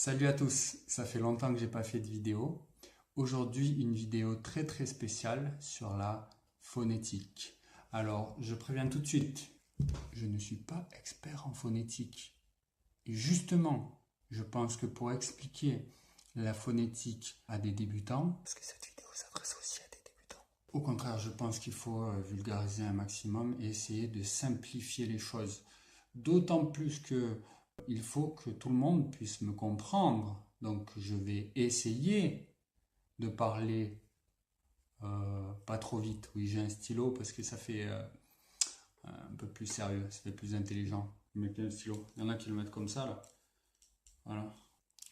Salut à tous, ça fait longtemps que j'ai pas fait de vidéo. Aujourd'hui, une vidéo très spéciale sur la phonétique. Alors, je préviens tout de suite, je ne suis pas expert en phonétique. Et justement, je pense que pour expliquer la phonétique à des débutants, parce que cette vidéo s'adresse aussi à des débutants. Au contraire, je pense qu'il faut vulgariser un maximum et essayer de simplifier les choses. D'autant plus que il faut que tout le monde puisse me comprendre. Donc je vais essayer de parler pas trop vite. Oui, j'ai un stylo parce que ça fait un peu plus sérieux, ça fait plus intelligent. Je mets bien le stylo. Il y en a qui le mettent comme ça là. Voilà.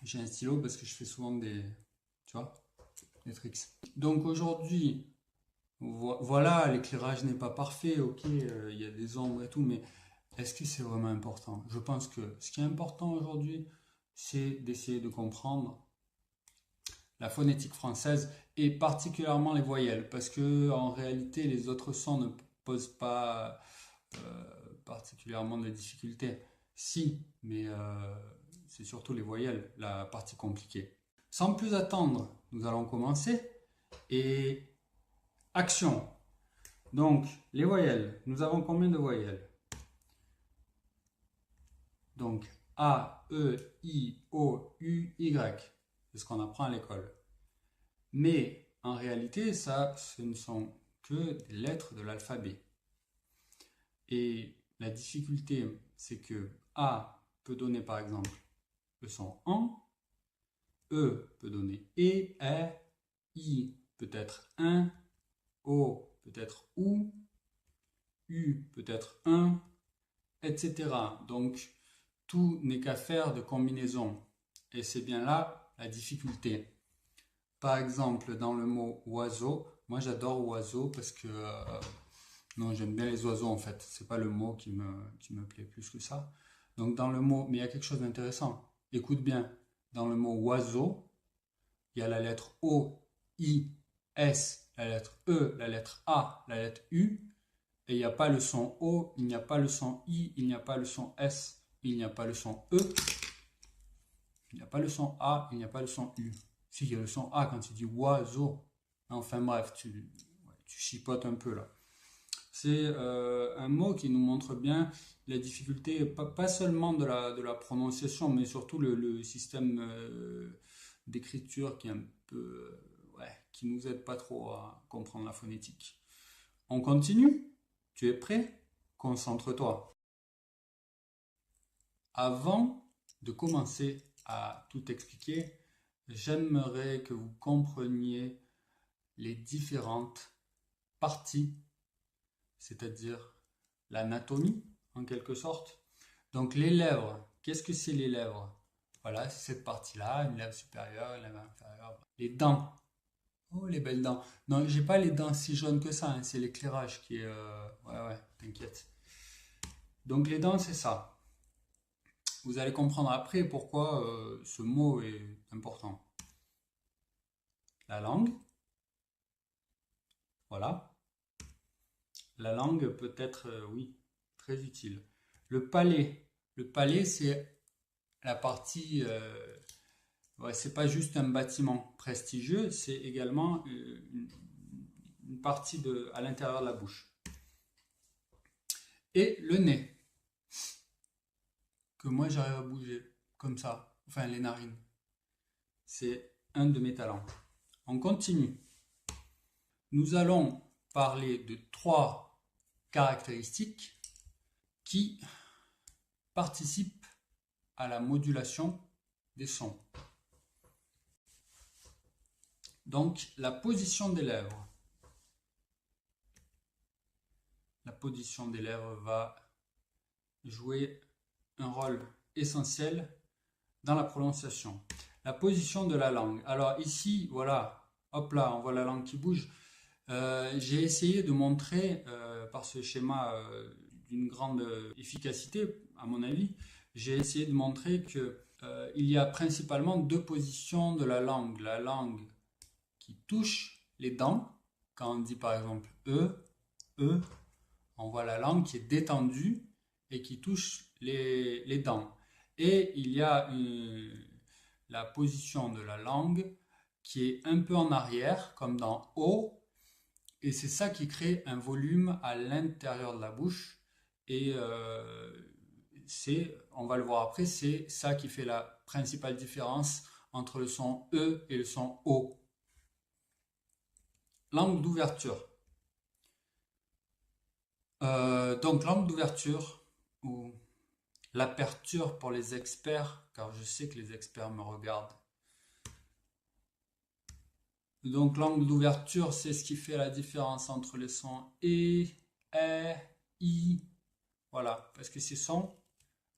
J'ai un stylo parce que je fais souvent tu vois, des tricks. Donc aujourd'hui, voilà, l'éclairage n'est pas parfait, ok, il y a des ombres et tout, mais est-ce que c'est vraiment important? Je pense que ce qui est important aujourd'hui, c'est d'essayer de comprendre la phonétique française et particulièrement les voyelles, parce que en réalité, les autres sons ne posent pas particulièrement de difficultés. Si, mais c'est surtout les voyelles, la partie compliquée. Sans plus attendre, nous allons commencer. Et action! Donc, les voyelles. Nous avons combien de voyelles? Donc, A, E, I, O, U, Y. C'est ce qu'on apprend à l'école. Mais, en réalité, ça, ce ne sont que des lettres de l'alphabet. Et la difficulté, c'est que A peut donner, par exemple, le son AN. E peut donner E, I peut être un, O peut être OU, U peut être un, etc. Donc, tout n'est qu'à faire de combinaison. Et c'est bien là la difficulté. Par exemple, dans le mot oiseau, moi j'adore oiseau parce que non, j'aime bien les oiseaux en fait. C'est pas le mot qui me plaît plus que ça. Donc dans le mot, mais il y a quelque chose d'intéressant. Écoute bien, dans le mot oiseau, il y a la lettre O, I, S, la lettre E, la lettre A, la lettre U, et il n'y a pas le son O, il n'y a pas le son I, il n'y a pas le son S, il n'y a pas le son E, il n'y a pas le son A, il n'y a pas le son U. Si, il y a le son A quand tu dis oiseau. Enfin bref, tu chipotes un peu là. C'est un mot qui nous montre bien la difficulté, pas seulement de la prononciation, mais surtout le système d'écriture qui est un peu, qui nous aide pas trop à comprendre la phonétique. On continue? Tu es prêt? Concentre-toi. Avant de commencer à tout expliquer, j'aimerais que vous compreniez les différentes parties, c'est-à-dire l'anatomie en quelque sorte. Donc les lèvres, qu'est-ce que c'est les lèvres? Voilà, c'est cette partie-là, une lèvre supérieure, une lèvre inférieure. Les dents. Oh, les belles dents. Non, j'ai pas les dents si jaunes que ça, hein, c'est l'éclairage qui est... Ouais, t'inquiète. Donc les dents, c'est ça. Vous allez comprendre après pourquoi ce mot est important. La langue, voilà. La langue peut être, oui, très utile. Le palais, c'est la partie, c'est pas juste un bâtiment prestigieux, c'est également une partie à l'intérieur de la bouche. Et le nez, que moi j'arrive à bouger comme ça, enfin les narines. C'est un de mes talents. On continue. Nous allons parler de 3 caractéristiques qui participent à la modulation des sons. Donc, la position des lèvres. La position des lèvres va jouer un rôle essentiel dans la prononciation. La position de la langue. Alors ici, voilà, hop là, on voit la langue qui bouge. J'ai essayé de montrer par ce schéma d'une grande efficacité, à mon avis, j'ai essayé de montrer que il y a principalement 2 positions de la langue. La langue qui touche les dents, quand on dit par exemple E, on voit la langue qui est détendue et qui touche les dents. Et il y a la position de la langue qui est un peu en arrière, comme dans O, et c'est ça qui crée un volume à l'intérieur de la bouche. Et on va le voir après, c'est ça qui fait la principale différence entre le son E et le son O. Langue d'ouverture. Donc langue d'ouverture, ou l'aperture pour les experts, car je sais que les experts me regardent. Donc l'angle d'ouverture, c'est ce qui fait la différence entre les sons E, I. Voilà, parce que ces sons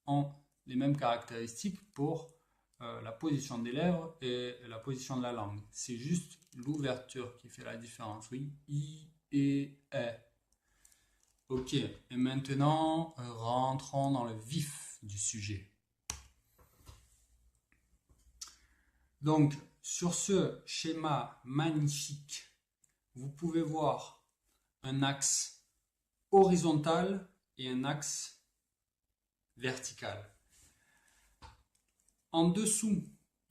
ont les mêmes caractéristiques pour la position des lèvres et la position de la langue. C'est juste l'ouverture qui fait la différence. Oui, I et E. Ok, et maintenant, rentrons dans le vif du sujet. Donc, sur ce schéma magnifique, vous pouvez voir un axe horizontal et un axe vertical. En dessous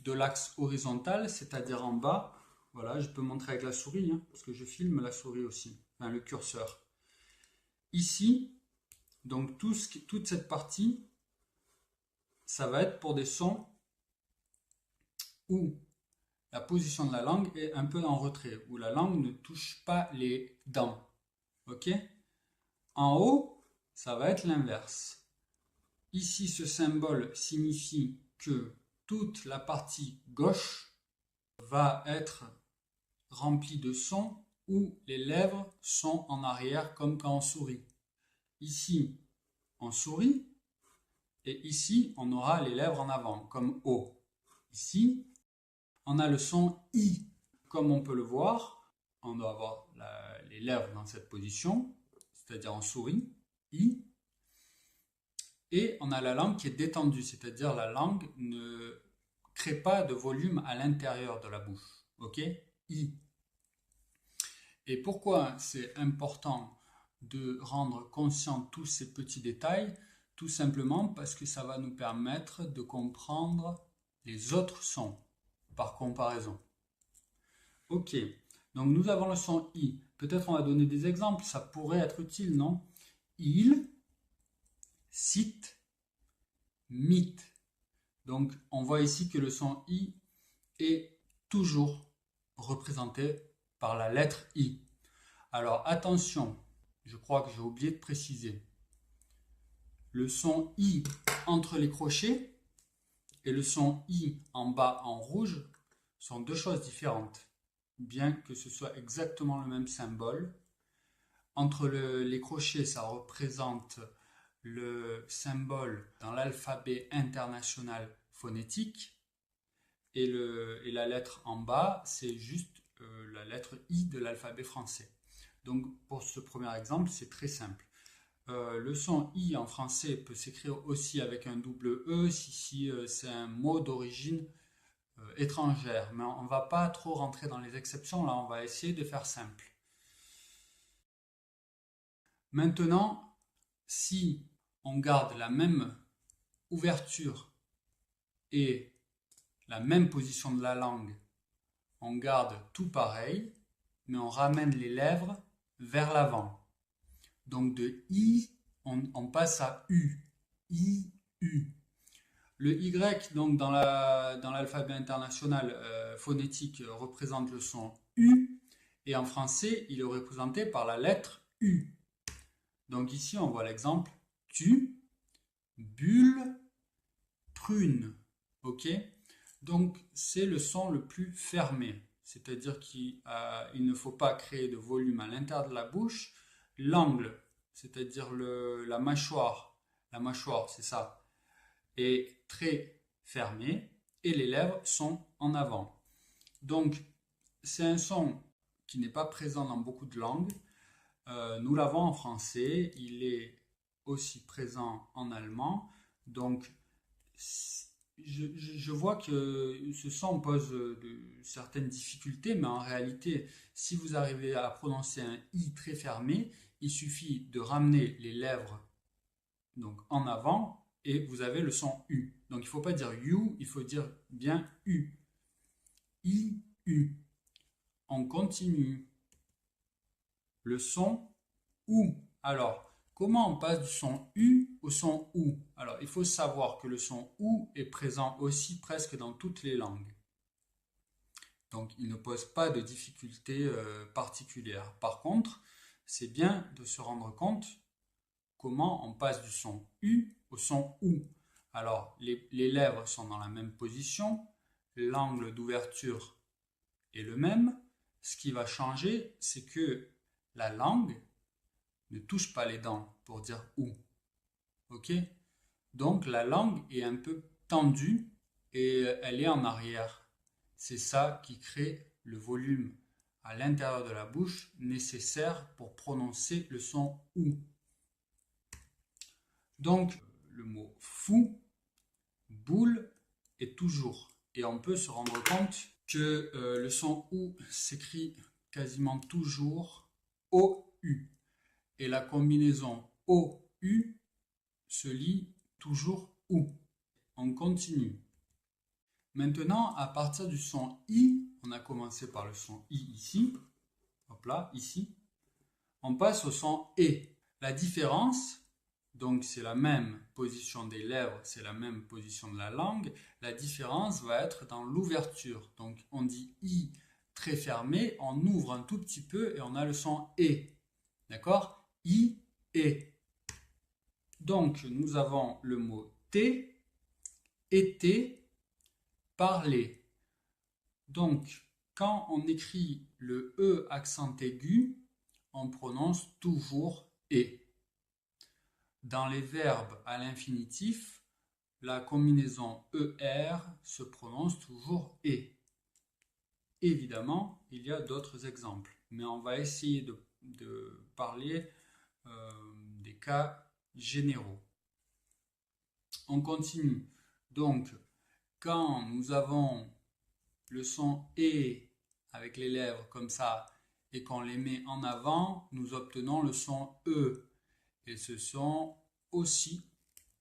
de l'axe horizontal, c'est-à-dire en bas, voilà, je peux montrer avec la souris, hein, parce que je filme la souris aussi, enfin le curseur. Ici, donc toute cette partie, ça va être pour des sons où la position de la langue est un peu en retrait, où la langue ne touche pas les dents. Ok? En haut, ça va être l'inverse. Ici, ce symbole signifie que toute la partie gauche va être remplie de sons où les lèvres sont en arrière comme quand on sourit. Ici, on sourit et ici, on aura les lèvres en avant comme O. Ici, on a le son I. Comme on peut le voir, on doit avoir les lèvres dans cette position, c'est-à-dire on sourit, I. Et on a la langue qui est détendue, c'est-à-dire la langue ne crée pas de volume à l'intérieur de la bouche. Ok? I. Et pourquoi c'est important de rendre conscient tous ces petits détails? Tout simplement parce que ça va nous permettre de comprendre les autres sons par comparaison. Ok, donc nous avons le son I. Peut-être on va donner des exemples, ça pourrait être utile, non? Il, cite, mythe. Donc on voit ici que le son I est toujours représenté par la lettre I. Alors attention, je crois que j'ai oublié de préciser. Le son I entre les crochets et le son I en bas en rouge sont deux choses différentes. Bien que ce soit exactement le même symbole. Entre les crochets, ça représente le symbole dans l'alphabet international phonétique et la lettre en bas, c'est juste la lettre I de l'alphabet français. Donc pour ce premier exemple, c'est très simple. Le son I en français peut s'écrire aussi avec un double E si c'est un mot d'origine étrangère, mais on ne va pas trop rentrer dans les exceptions, là on va essayer de faire simple. Maintenant, si on garde la même ouverture et la même position de la langue, on garde tout pareil, mais on ramène les lèvres vers l'avant. Donc de I, on passe à U. I, U. Le Y, donc dans l'alphabet international phonétique, représente le son U, et en français, il est représenté par la lettre U. Donc ici, on voit l'exemple tu, bulle, prune. Ok? Donc c'est le son le plus fermé, c'est-à-dire qu'il ne faut pas créer de volume à l'intérieur de la bouche. L'angle, c'est-à-dire la mâchoire, c'est ça, est très fermé et les lèvres sont en avant. Donc c'est un son qui n'est pas présent dans beaucoup de langues. Nous l'avons en français, il est aussi présent en allemand. Donc je vois que ce son pose certaines difficultés, mais en réalité, si vous arrivez à prononcer un I très fermé, il suffit de ramener les lèvres donc en avant et vous avez le son U. Donc il ne faut pas dire you, il faut dire bien U. I, U. On continue. Le son OU. Alors, comment on passe du son U au son OU? Alors, il faut savoir que le son OU est présent aussi presque dans toutes les langues. Donc, il ne pose pas de difficultés particulières. Par contre, c'est bien de se rendre compte comment on passe du son U au son OU. Alors, les lèvres sont dans la même position, l'angle d'ouverture est le même. Ce qui va changer, c'est que la langue ne touche pas les dents pour dire OU. Ok? Donc, la langue est un peu tendue et elle est en arrière. C'est ça qui crée le volume à l'intérieur de la bouche nécessaire pour prononcer le son OU. Donc, le mot fou, boule et toujours. Et on peut se rendre compte que le son OU s'écrit quasiment toujours OU. Et la combinaison OU se lit toujours OU. On continue. Maintenant, à partir du son I, on a commencé par le son I ici. Hop là, ici. On passe au son E. La différence, donc c'est la même position des lèvres, c'est la même position de la langue. La différence va être dans l'ouverture. Donc on dit I très fermé, on ouvre un tout petit peu et on a le son E. D'accord? I, E. Donc nous avons le mot T, été, parler. Donc quand on écrit le E accent aigu, on prononce toujours E. Dans les verbes à l'infinitif, la combinaison ER se prononce toujours E. Évidemment, il y a d'autres exemples, mais on va essayer de parler des cas généraux. On continue. Donc, quand nous avons le son E avec les lèvres comme ça et qu'on les met en avant, nous obtenons le son E. Et ce son aussi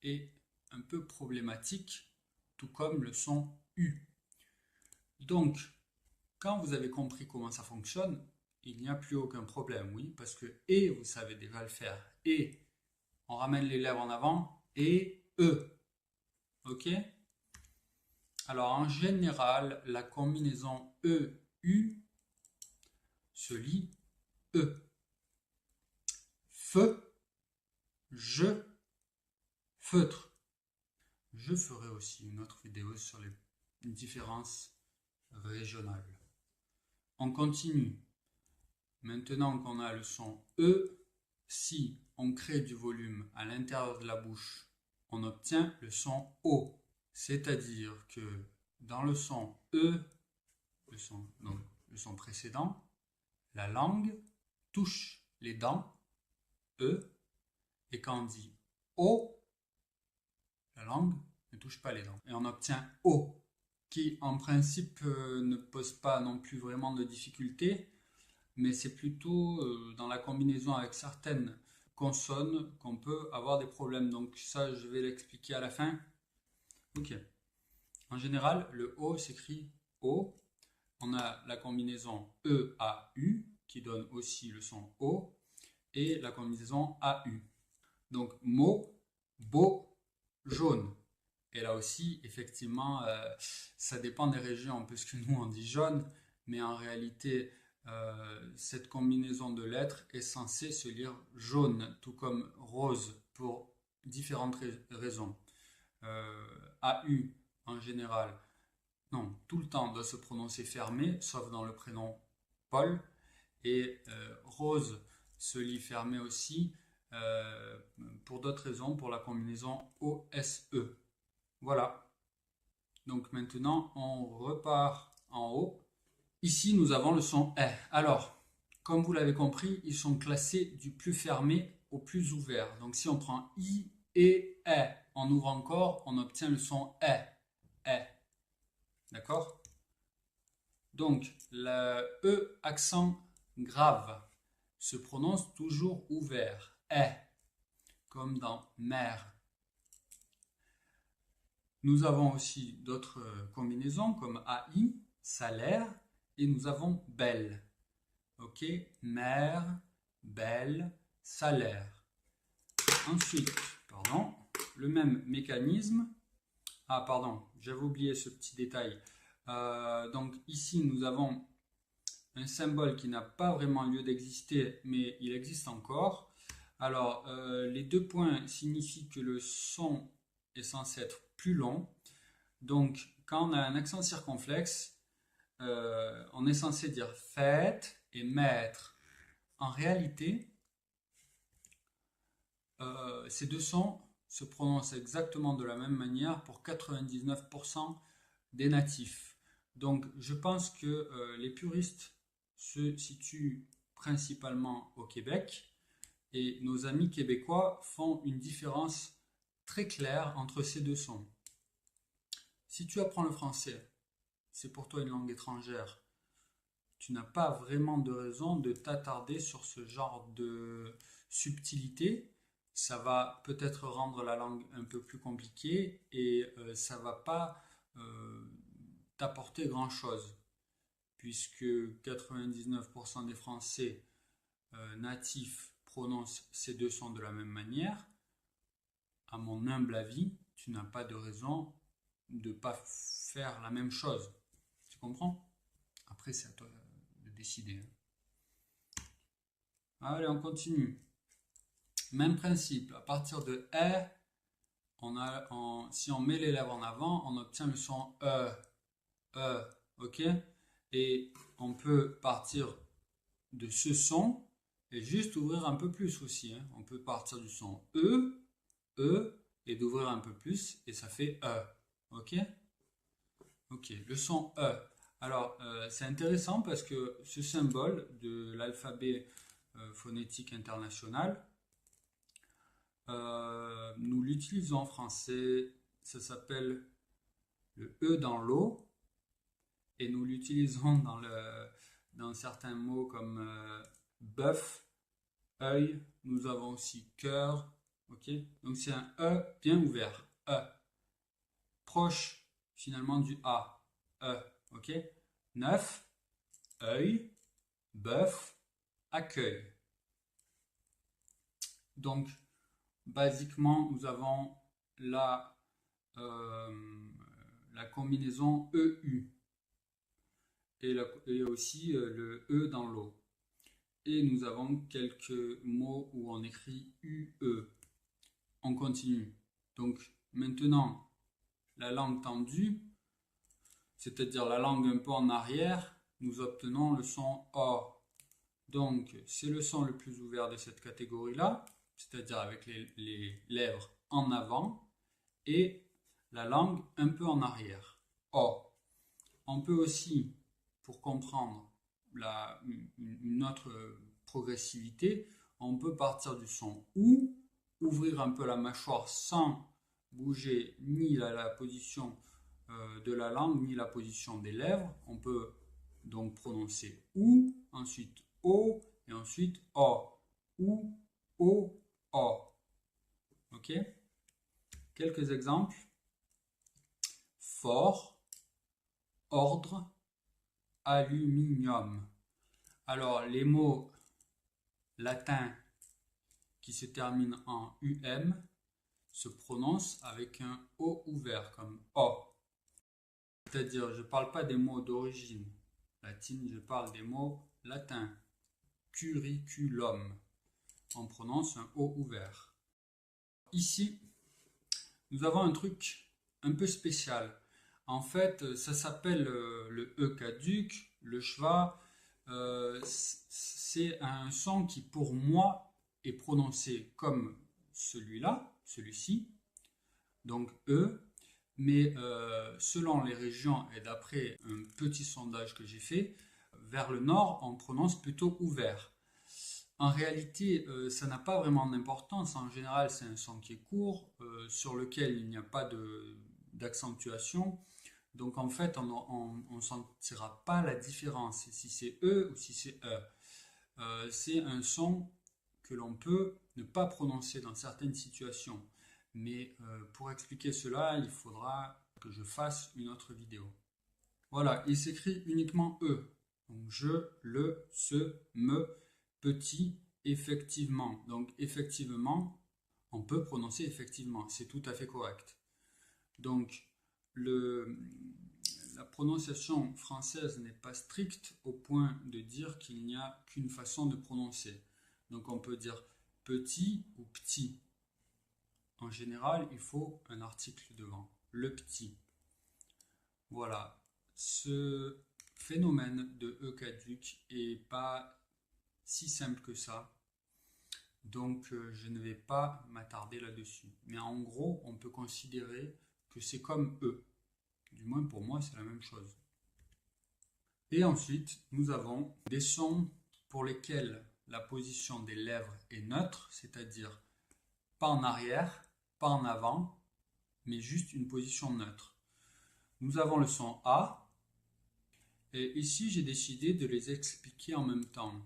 est un peu problématique, tout comme le son U. Donc, quand vous avez compris comment ça fonctionne, il n'y a plus aucun problème, oui, parce que et, vous savez déjà le faire. Et, on ramène les lèvres en avant, et E. Ok? Alors, en général, la combinaison E-U se lit E. Feu, je, feutre. Je ferai aussi une autre vidéo sur les différences régionales. On continue. Maintenant qu'on a le son E, si on crée du volume à l'intérieur de la bouche, on obtient le son O. C'est-à-dire que dans le son E, le son précédent, la langue touche les dents, E, et quand on dit O, la langue ne touche pas les dents. Et on obtient O, qui en principe ne pose pas non plus vraiment de difficultés, mais c'est plutôt dans la combinaison avec certaines consonnes qu'on peut avoir des problèmes. Donc ça, je vais l'expliquer à la fin. Ok. En général, le O s'écrit O. On a la combinaison E-A-U qui donne aussi le son O et la combinaison A-U. Donc mot, beau, jaune. Et là aussi, effectivement, ça dépend des régions, puisque nous on dit jaune, mais en réalité, cette combinaison de lettres est censée se lire jaune, tout comme rose, pour différentes raisons. AU, en général, non, tout le temps doit se prononcer fermé, sauf dans le prénom Paul, et rose se lit fermé aussi, pour d'autres raisons, pour la combinaison OSE. Voilà. Donc maintenant, on repart en haut. Ici, nous avons le son E. Alors, comme vous l'avez compris, ils sont classés du plus fermé au plus ouvert. Donc si on prend I et E, on ouvre encore, on obtient le son E. E. D'accord? Donc, le E accent grave se prononce toujours ouvert. E. Comme dans mer. Nous avons aussi d'autres combinaisons comme AI, salaire, et nous avons belle. Ok, mère, belle, salaire. Ensuite, pardon, le même mécanisme. Ah, pardon, j'avais oublié ce petit détail. Donc ici, nous avons un symbole qui n'a pas vraiment lieu d'exister, mais il existe encore. Alors, les deux points signifient que le son est censé être plus long. Donc, quand on a un accent circonflexe, on est censé dire fête et maître. En réalité, ces deux sons se prononcent exactement de la même manière pour 99% des natifs. Donc, je pense que les puristes se situent principalement au Québec et nos amis québécois font une différence très claire entre ces deux sons. Si tu apprends le français, c'est pour toi une langue étrangère, tu n'as pas vraiment de raison de t'attarder sur ce genre de subtilité. Ça va peut-être rendre la langue un peu plus compliquée et ça va pas t'apporter grand-chose, puisque 99% des Français natifs prononcent ces deux sons de la même manière. À mon humble avis, tu n'as pas de raison de ne pas faire la même chose. Tu comprends? Après, c'est à toi de décider. Allez, on continue. Même principe. À partir de E, si on met les lèvres en avant, on obtient le son E. Ok? Et on peut partir de ce son et juste ouvrir un peu plus aussi. Hein. On peut partir du son E, et d'ouvrir un peu plus et ça fait E. Ok? Ok, le son E. Alors, c'est intéressant parce que ce symbole de l'alphabet phonétique international, nous l'utilisons en français, ça s'appelle le E dans l'eau, et nous l'utilisons dans certains mots comme bœuf, œil, nous avons aussi cœur, ok? Donc c'est un E bien ouvert, E, proche finalement du A, E, ok? 9, œil, bœuf, accueil. Donc, basiquement, nous avons la, la combinaison EU et aussi le E dans l'eau. Et nous avons quelques mots où on écrit UE. On continue. Donc, maintenant, la langue tendue, c'est-à-dire la langue un peu en arrière, nous obtenons le son O. Donc, c'est le son le plus ouvert de cette catégorie-là, c'est-à-dire avec les lèvres en avant et la langue un peu en arrière. O. On peut aussi, pour comprendre une autre progressivité, on peut partir du son OU, ouvrir un peu la mâchoire sans bouger ni la position de la langue ni la position des lèvres. On peut donc prononcer OU, ensuite O et ensuite O. OU, O, O. Ok? Quelques exemples. Fort, ordre, aluminium. Alors, les mots latins qui se terminent en UM se prononcent avec un O ouvert, comme O. C'est-à-dire, je ne parle pas des mots d'origine latine, je parle des mots latins. Curriculum. On prononce un O ouvert. Ici, nous avons un truc un peu spécial. En fait, ça s'appelle le E caduc, le schwa. C'est un son qui, pour moi, est prononcé comme celui-là, celui-ci, donc E, mais selon les régions et d'après un petit sondage que j'ai fait, vers le nord, on prononce plutôt ouvert. En réalité, ça n'a pas vraiment d'importance. En général, c'est un son qui est court, sur lequel il n'y a pas d'accentuation. Donc en fait, on ne sentira pas la différence si c'est E ou si c'est E. C'est un son que l'on peut ne pas prononcer dans certaines situations. Mais pour expliquer cela, il faudra que je fasse une autre vidéo. Voilà, il s'écrit uniquement E. Donc je, le, ce, me, petit, effectivement. Donc effectivement, on peut prononcer effectivement, c'est tout à fait correct. Donc la prononciation française n'est pas stricte au point de dire qu'il n'y a qu'une façon de prononcer. Donc on peut dire petit ou petit. En général, il faut un article devant, le petit. Voilà, ce phénomène de E caduc est pas si simple que ça. Donc je ne vais pas m'attarder là-dessus. Mais en gros, on peut considérer que c'est comme E. Du moins pour moi, c'est la même chose. Et ensuite, nous avons des sons pour lesquels la position des lèvres est neutre, c'est-à-dire pas en arrière, pas en avant, mais juste une position neutre. Nous avons le son A, et ici j'ai décidé de les expliquer en même temps.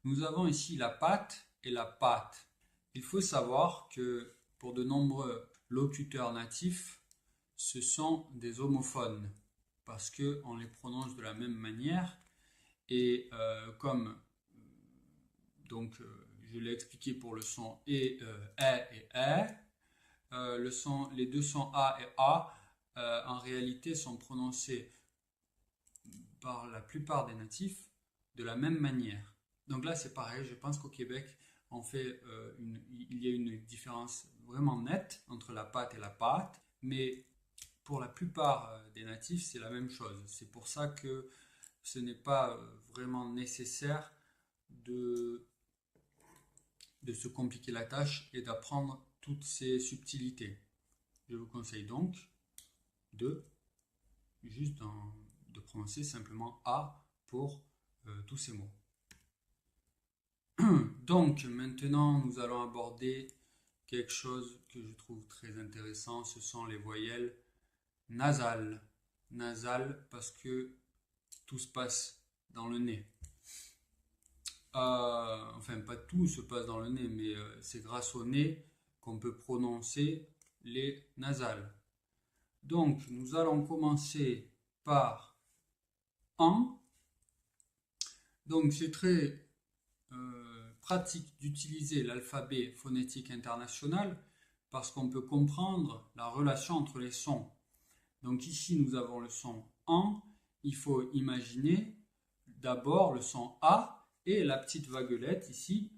Nous avons ici la patte et la patte. Il faut savoir que pour de nombreux locuteurs natifs, ce sont des homophones parce qu'on les prononce de la même manière et comme je l'ai expliqué pour le son et les deux sons A et A en réalité sont prononcés par la plupart des natifs de la même manière. Donc là c'est pareil, je pense qu'au Québec il y a une différence vraiment nette entre la patte et la patte, mais pour la plupart des natifs c'est la même chose. C'est pour ça que ce n'est pas vraiment nécessaire de se compliquer la tâche et d'apprendre toutes ces subtilités. Je vous conseille donc de prononcer simplement A pour tous ces mots. Donc maintenant nous allons aborder quelque chose que je trouve très intéressant, ce sont les voyelles nasales. Nasales parce que tout se passe dans le nez. Enfin pas tout se passe dans le nez, mais c'est grâce au nez qu'on peut prononcer les nasales. Donc nous allons commencer par en. Donc c'est très pratique d'utiliser l'alphabet phonétique international parce qu'on peut comprendre la relation entre les sons. Donc ici nous avons le son en, il faut imaginer d'abord le son A et la petite vaguelette ici,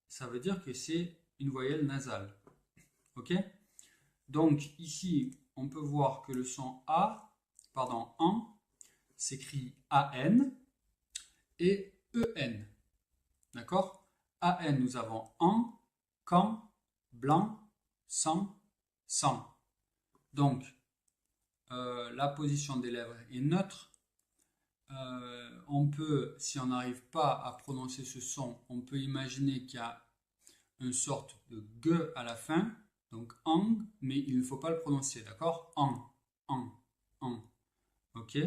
ça veut dire que c'est une voyelle nasale. Ok? Donc ici on peut voir que le son en s'écrit AN et EN. D'accord? AN, nous avons en, quand, blanc, sans, sans. Donc, la position des lèvres est neutre. On peut, si on n'arrive pas à prononcer ce son, on peut imaginer qu'il y a une sorte de G à la fin, donc ang, mais il ne faut pas le prononcer, d'accord? En. Ok?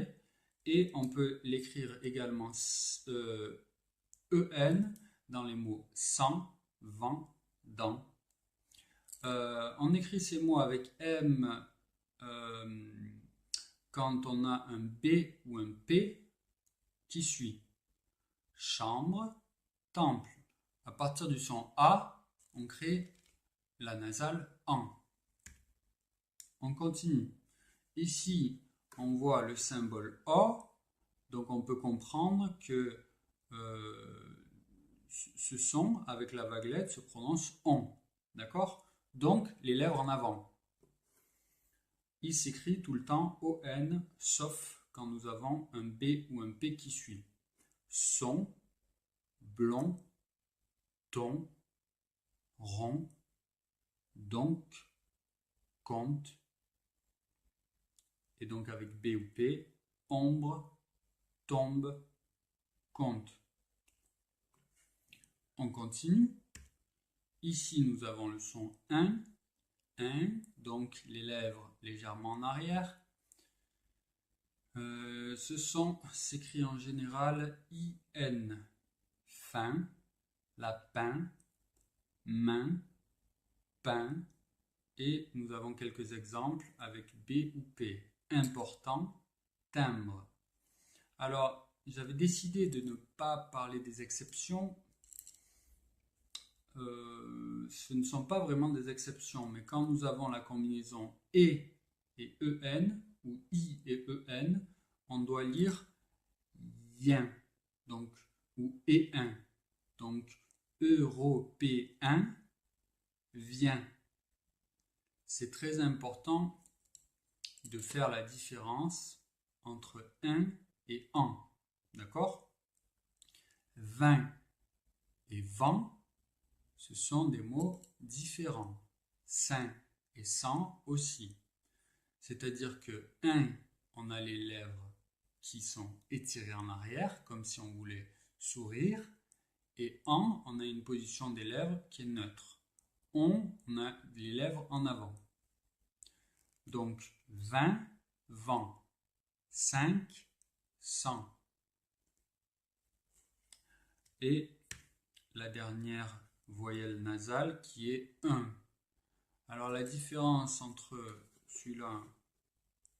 Et on peut l'écrire également en dans les mots sans, vent, dans. On écrit ces mots avec M quand on a un B ou un P qui suit. Chambre, temple. À partir du son A, on crée la nasale en. On continue. Ici, on voit le symbole O, donc on peut comprendre que ce son avec la vaguelette se prononce on. D'accord? Donc les lèvres en avant. Il s'écrit tout le temps ON, sauf quand nous avons un B ou un P qui suit. Son, blond, ton, rond, donc, compte. Et donc avec B ou P, ombre, tombe, compte. On continue. Ici, nous avons le son 1, donc les lèvres légèrement en arrière. Ce son s'écrit en général IN, fin, lapin, main, pain, Et nous avons quelques exemples avec B ou P. Important, timbre. Alors, j'avais décidé de ne pas parler des exceptions. Ce ne sont pas vraiment des exceptions, mais quand nous avons la combinaison et en, ou i et en, on doit lire yen, donc, ou et un. Donc, européen vient. C'est très important de faire la différence entre un et en. D'accord? Vin et vent, ce sont des mots différents. Saint et sang aussi. C'est-à-dire que un, on a les lèvres qui sont étirées en arrière, comme si on voulait sourire. Et en, on a une position des lèvres qui est neutre. On a les lèvres en avant. Donc 20, vent. 5, 100. Et la dernière voyelle nasale qui est 1. Alors la différence entre celui-là,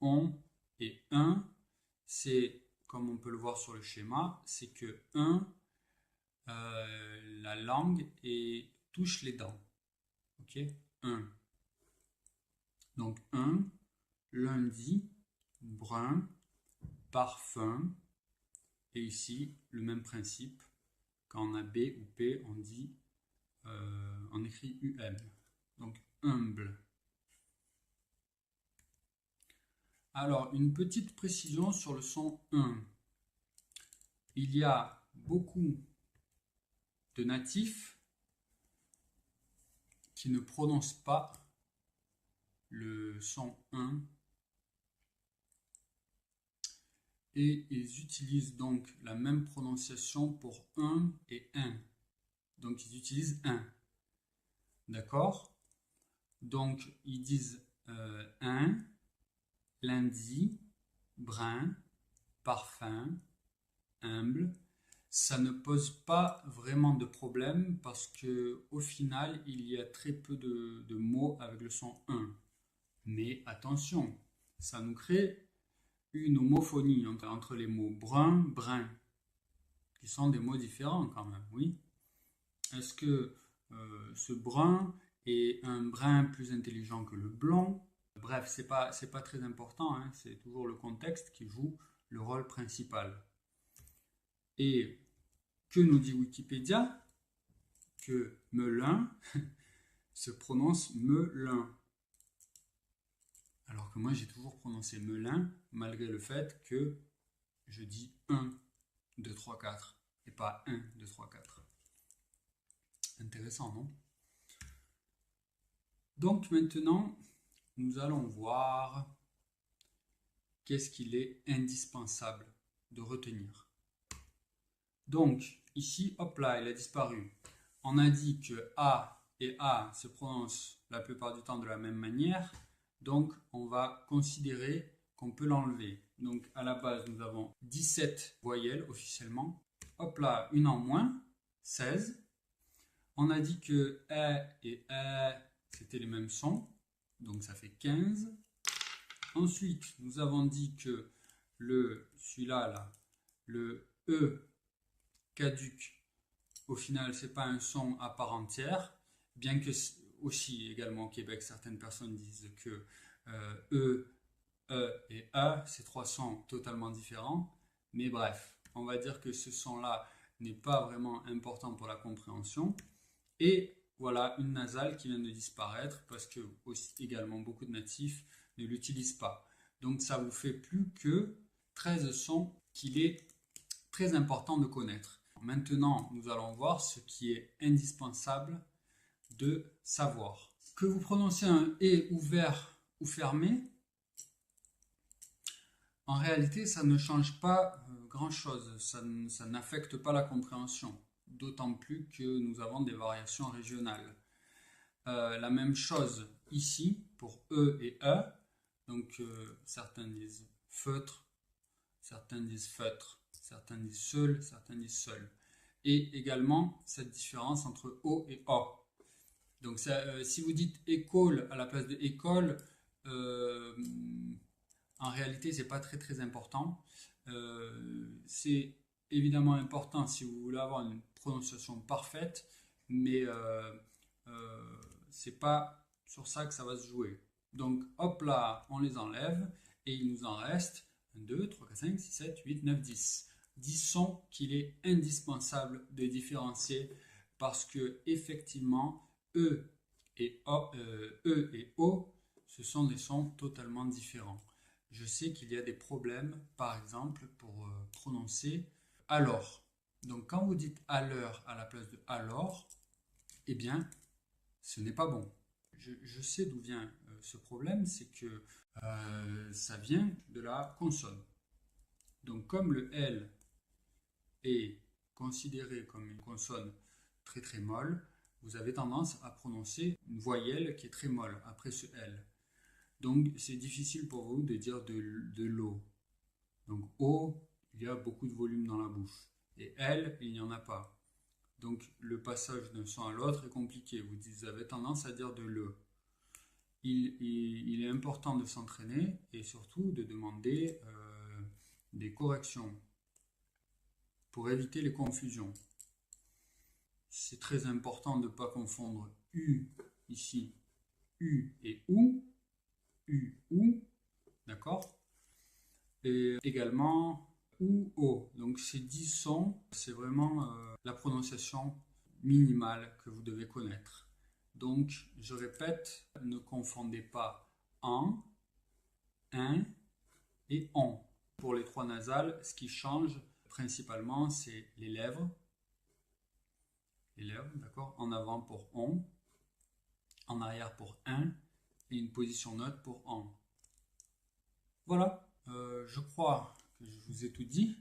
on et 1, c'est, comme on peut le voir sur le schéma, c'est que 1, la langue touche les dents. Ok, 1. Donc 1, lundi, brun, parfum. Et ici, le même principe. Quand on a B ou P, on dit, on écrit UM. Donc humble. Alors, une petite précision sur le son 1. Il y a beaucoup de natifs qui ne prononcent pas le son 1 et ils utilisent donc la même prononciation pour 1 et 1. Donc ils utilisent 1. D'accord? Donc ils disent 1, lundi, brun, parfum, humble. Ça ne pose pas vraiment de problème parce que au final, il y a très peu de mots avec le son 1. Mais attention, ça nous crée une homophonie entre les mots brun, brun, qui sont des mots différents quand même, oui. Est-ce que ce brun est un brin plus intelligent que le blond? Bref, c'est pas très important, hein, c'est toujours le contexte qui joue le rôle principal. Et que nous dit Wikipédia? Que Melun se prononce Melun. Alors que moi j'ai toujours prononcé Melun, malgré le fait que je dis 1, 2, 3, 4 et pas 1, 2, 3, 4. Intéressant, non? Donc maintenant, nous allons voir qu'est-ce qu'il est indispensable de retenir. Donc, ici, hop là, il a disparu. On a dit que A et A se prononcent la plupart du temps de la même manière. Donc, on va considérer qu'on peut l'enlever. Donc, à la base, nous avons 17 voyelles officiellement. Hop là, une en moins, 16. On a dit que E et E, c'était les mêmes sons. Donc, ça fait 15. Ensuite, nous avons dit que celui-là, là, le E caduc, au final, c'est pas un son à part entière, bien que aussi également au Québec, certaines personnes disent que E et A, c'est trois sons totalement différents. Mais bref, on va dire que ce son-là n'est pas vraiment important pour la compréhension. Et voilà une nasale qui vient de disparaître parce que aussi, également beaucoup de natifs ne l'utilisent pas. Donc ça vous fait plus que 13 sons qu'il est très important de connaître. Maintenant, nous allons voir ce qui est indispensable de savoir. Que vous prononcez un « et » ouvert ou fermé, en réalité, ça ne change pas grand-chose. Ça n'affecte pas la compréhension. D'autant plus que nous avons des variations régionales. La même chose ici pour E et E. Donc certains disent feutre, certains disent feutre, certains disent seul, certains disent seul. Et également cette différence entre O et O. Donc si vous dites école à la place de école, euh, en réalité, c'est pas très très important. C'est évidemment important si vous voulez avoir une prononciation parfaite, mais c'est pas sur ça que ça va se jouer. Donc hop là, on les enlève et il nous en reste 1, 2, 3, 4, 5, 6, 7, 8, 9, 10. 10 sons qu'il est indispensable de différencier parce que effectivement, E et O, ce sont des sons totalement différents. Je sais qu'il y a des problèmes, par exemple, pour prononcer alors. Donc quand vous dites à l'heure à la place de alors, eh bien, ce n'est pas bon. Je sais d'où vient ce problème, c'est que ça vient de la consonne. Donc comme le L est considéré comme une consonne très très molle, vous avez tendance à prononcer une voyelle qui est très molle après ce L. Donc c'est difficile pour vous de dire de l'eau. Donc O, il y a beaucoup de volume dans la bouche. Et L, il n'y en a pas. Donc le passage d'un son à l'autre est compliqué. Vous avez tendance à dire de le. Il est important de s'entraîner et surtout de demander des corrections pour éviter les confusions. C'est très important de ne pas confondre U ici, U et OU, U, OU, d'accord? Et également OU, O. Donc ces 10 sons, c'est vraiment la prononciation minimale que vous devez connaître. Donc je répète, ne confondez pas en, un et on. Pour les trois nasales, ce qui change principalement, c'est les lèvres, d'accord? En avant pour on, en arrière pour un et une position neutre pour en. Voilà, je crois que je vous ai tout dit.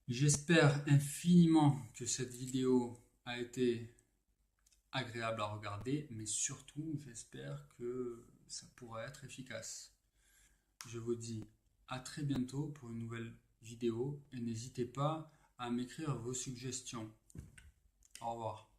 J'espère infiniment que cette vidéo a été agréable à regarder, mais surtout j'espère que ça pourra être efficace. Je vous dis à très bientôt pour une nouvelle vidéo et n'hésitez pas à m'écrire vos suggestions. Au revoir.